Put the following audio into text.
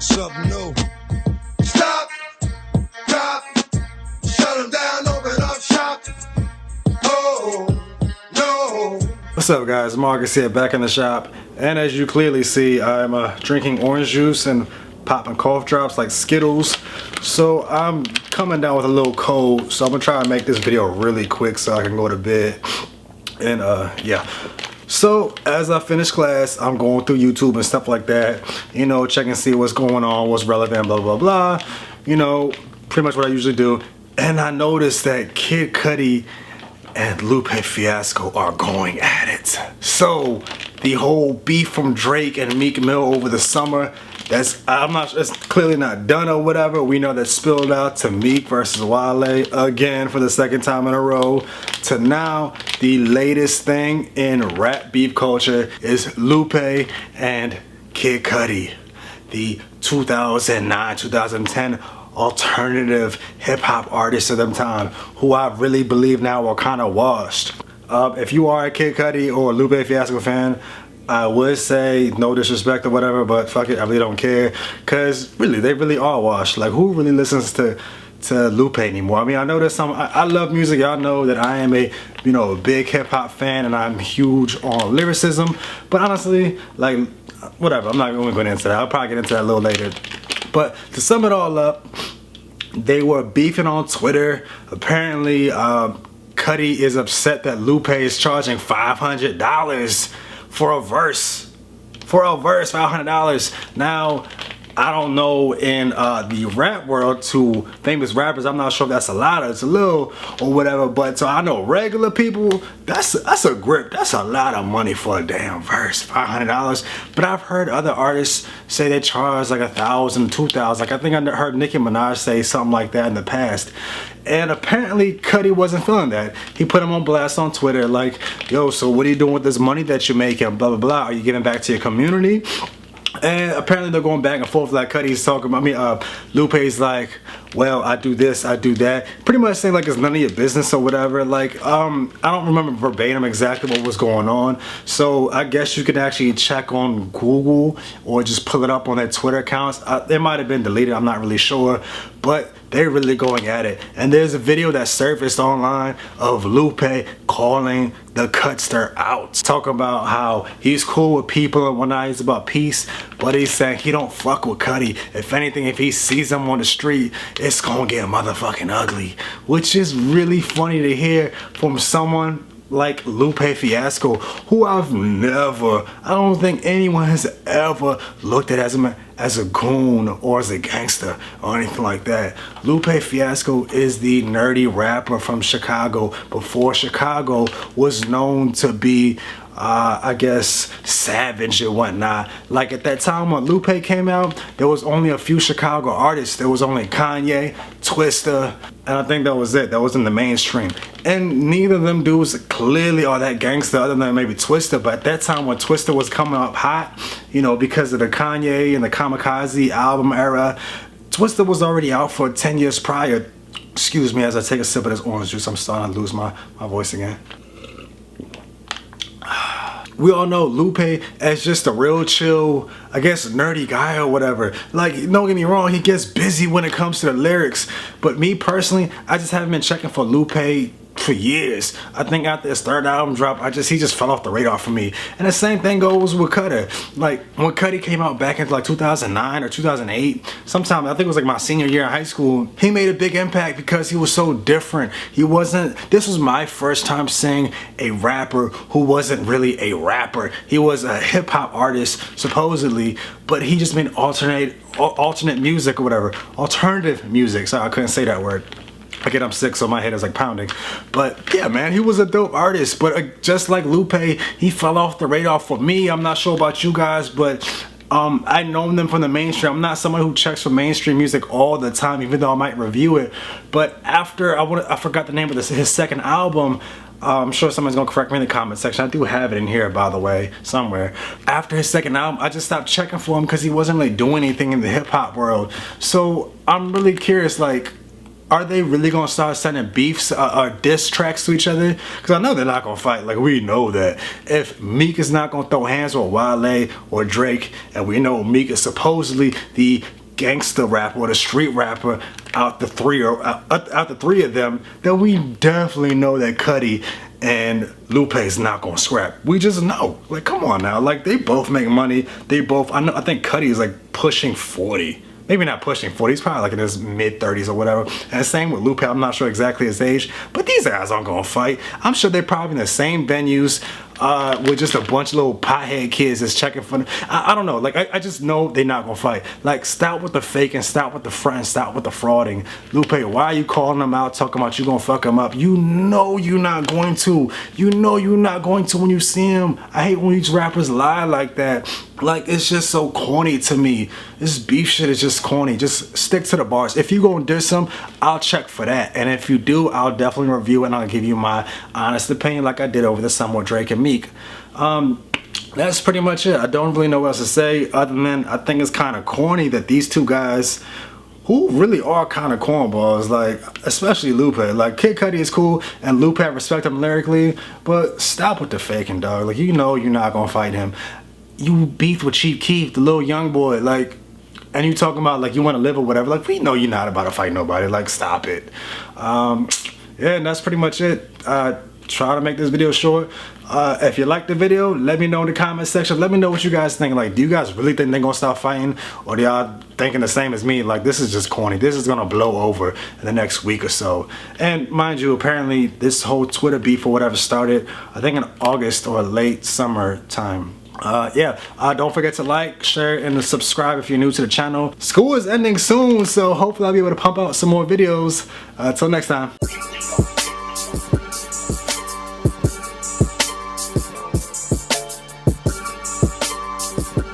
Something new. Stop, drop, shut them down, open up shop. Oh, no. What's up, guys? Marcus here, back in the shop. And as you clearly see, I'm drinking orange juice and popping cough drops like Skittles. So I'm coming down with a little cold, so I'm gonna try to make this video really quick so I can go to bed. And yeah. So as I finish class, I'm going through YouTube and stuff like that, you know, check and see what's going on, what's relevant, blah blah blah, you know, pretty much what I usually do. And I noticed that Kid Cudi and Lupe Fiasco are going at it. So the whole beef from Drake and Meek Mill over the summer, it's clearly not done or whatever. We know that spilled out to Meek versus Whaatt again for the second time in a row. To now, the latest thing in rap beef culture is Lupe and Kid Cudi, the 2009-2010 alternative hip-hop artists of them time, who I really believe now are kind of washed. If you are a Kid Cudi or a Lupe Fiasco fan, I would say no disrespect or whatever, but fuck it, I really don't care, cause really they really are washed. Like, who really listens to Lupe anymore? I mean, I know there's some, I love music, y'all know that I am a, you know, a big hip-hop fan and I'm huge on lyricism, but honestly, like, whatever, I'm not going to go into that. I'll probably get into that a little later. But to sum it all up, they were beefing on Twitter. Apparently, Cudi is upset that Lupe is charging $500 for a verse. $500. Now, I don't know, in the rap world, to famous rappers, I'm not sure if that's a lot or it's a little or whatever, but so I know regular people, that's a grip. That's a lot of money for a damn verse, $500. But I've heard other artists say they charge like $1,000, $2,000. Like, I think I heard Nicki Minaj say something like that in the past. And apparently Cudi wasn't feeling that. He put him on blast on Twitter like, yo, so what are you doing with this money that you're making, blah blah blah, are you giving back to your community? And apparently they're going back and forth, like Cudi's talking about, Lupe's like, well, I do this, I do that. Pretty much saying like it's none of your business or whatever. Like, I don't remember verbatim exactly what was going on. So I guess you could actually check on Google or just pull it up on their Twitter accounts. It might have been deleted, I'm not really sure. But they're really going at it. And there's a video that surfaced online of Lupe calling the Cudster out, talking about how he's cool with people and whatnot, he's about peace, but he's saying he don't fuck with Cudi. If anything, if he sees him on the street, it's gonna get motherfucking ugly. Which is really funny to hear from someone like Lupe Fiasco, who I don't think anyone has ever looked at as a goon or as a gangster or anything like that. Lupe Fiasco is the nerdy rapper from Chicago before Chicago was known to be I guess savage and whatnot. Like, at that time when Lupe came out, there was only a few Chicago artists. There was only Kanye, Twista, and I think that was it. That was in the mainstream. And neither of them dudes clearly are that gangster, other than maybe Twista. But at that time when Twista was coming up hot, you know, because of the Kanye and the Kamikaze album era, Twista was already out for 10 years prior. Excuse me as I take a sip of this orange juice. I'm starting to lose my voice again. We all know Lupe as just a real chill, I guess, nerdy guy or whatever. Like, don't get me wrong, he gets busy when it comes to the lyrics. But me personally, I just haven't been checking for Lupe for years. I think after his third album drop, he just fell off the radar for me. And the same thing goes with Cudi. Like, when Cudi came out back in like 2009 or 2008, sometime, I think it was like my senior year in high school, he made a big impact because he was so different. This was my first time seeing a rapper who wasn't really a rapper. He was a hip hop artist, supposedly, but he just made alternate music or whatever. Alternative music. Sorry, I couldn't say that word. Again, I'm sick, so my head is like pounding. But yeah, man, he was a dope artist. But just like Lupe, he fell off the radar for me. I'm not sure about you guys, but I know them from the mainstream. I'm not someone who checks for mainstream music all the time, even though I might review it. But after, I forgot the name of his second album. I'm sure someone's gonna correct me in the comment section. I do have it in here, by the way, somewhere. After his second album, I just stopped checking for him because he wasn't really doing anything in the hip hop world. So I'm really curious, like, are they really gonna start sending beefs or diss tracks to each other? Because I know they're not gonna fight. Like, we know that if Meek is not gonna throw hands with Wale or Drake, and we know Meek is supposedly the gangster rapper or the street rapper out the three of them, then we definitely know that Cudi and Lupe is not gonna scrap. We just know. Like, come on now. Like, they both make money. They both, I think Cudi is like pushing 40. Maybe not pushing 40, he's probably like in his mid-30s or whatever. And same with Lupe, I'm not sure exactly his age, but these guys aren't gonna fight. I'm sure they're probably in the same venues with just a bunch of little pothead kids that's checking for them. I don't know, like I just know they're not gonna fight. Like, stop with the faking, stop with the fronting, stop with the frauding. Lupe, why are you calling them out, talking about you gonna fuck them up? You know you're not going to. You know you're not going to when you see him. I hate when these rappers lie like that. Like, it's just so corny to me. This beef shit is just corny. Just stick to the bars. If you gonna diss them, I'll check for that. And if you do, I'll definitely review it and I'll give you my honest opinion like I did over the summer with Drake and Meek. That's pretty much it. I don't really know what else to say other than I think it's kind of corny that these two guys, who really are kind of cornballs, like, especially Lupe. Like, Kid Cudi is cool, and Lupe, I respect him lyrically, but stop with the faking, dog. Like, you know you're not gonna fight him. You beefed with Chief Keef, the little young boy, like, and you talking about like you want to live or whatever. Like, we know you're not about to fight nobody. Like, stop it. Yeah, and that's pretty much it. Try to make this video short. If you like the video, let me know in the comment section. Let me know what you guys think. Like, do you guys really think they're gonna stop fighting, or do y'all thinking the same as me? Like, this is just corny. This is gonna blow over in the next week or so. And mind you, apparently this whole Twitter beef or whatever started, I think in August or late summer time. Don't forget to like, share, and subscribe if you're new to the channel. School is ending soon, so hopefully I'll be able to pump out some more videos. Till next time.